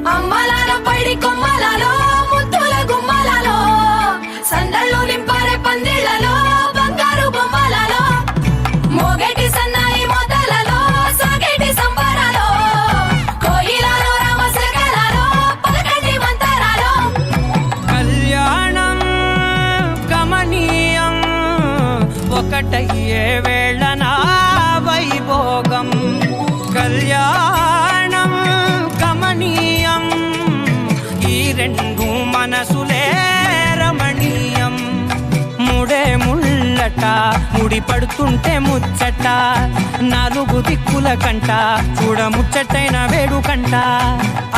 అమ్మలాలో పడి కొమ్మలలో ముత్తుల గుమ్మలలో సందళ్ళు నింపరే పందిళ్లలో బంగారు బొమ్మలలో మోగేటి సన్నాయి మోతలలో సాగేటి సంబరాలో కోయిలలో రామశకలలో పలకండి మంతరాలో కళ్యాణం గమనీయం ఒకటయ్యే వేళనా వైభోగం కళ్యాణం గమనీయం ఈ రెండు మనసులే రమణీయం ముడే ముళ్ళట ముడి పడుతుంటే ముచ్చట నాలుగు దిక్కుల కంట చూడ ముచ్చటైన వేడుకంట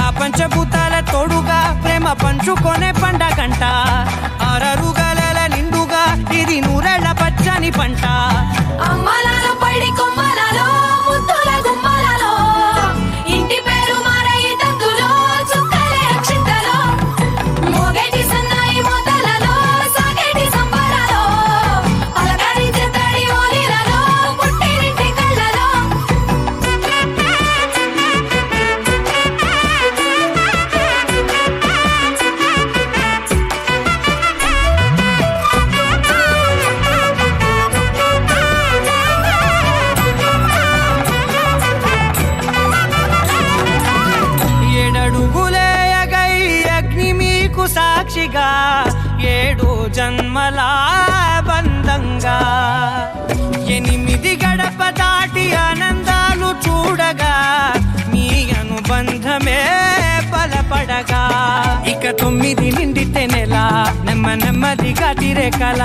ఆ పంచభూతాల తోడుగా ప్రేమ పంచుకొనే పండగంట ఆరరుగల నిండుగా ఇది నూరెళ్ళ పచ్చని పంట అమ్మలాలో పడి కొమ్మలలో ముత్తుల గుమ్మలలో ఇంటి పేరు మారయి తందులో చుక్కలే అక్షింతలో మోగేటి సన్నాయి మోతలలో సాగేటి సంబరాలో పలకరించే తడి ఓలిలలో పుట్టినింటి కళ్ళలో ఏడడుగులే ఎగై అగ్ని మీకు సాక్షిగా ఏడు జన్మల బంధంగా ఎనిమిది గడప దాటి ఆనందాలు చూడగా మీ అనుబంధమే బలపడగా ఇక 9 నిండితే నెల నెమ్మదిగా తిరే కల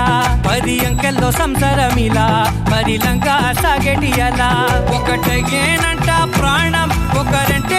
10 అంకెల్లో సంసారమిలా పరిలంగా సాగేటి అలా ఒకటేనంట ప్రాణం ఒకరంటే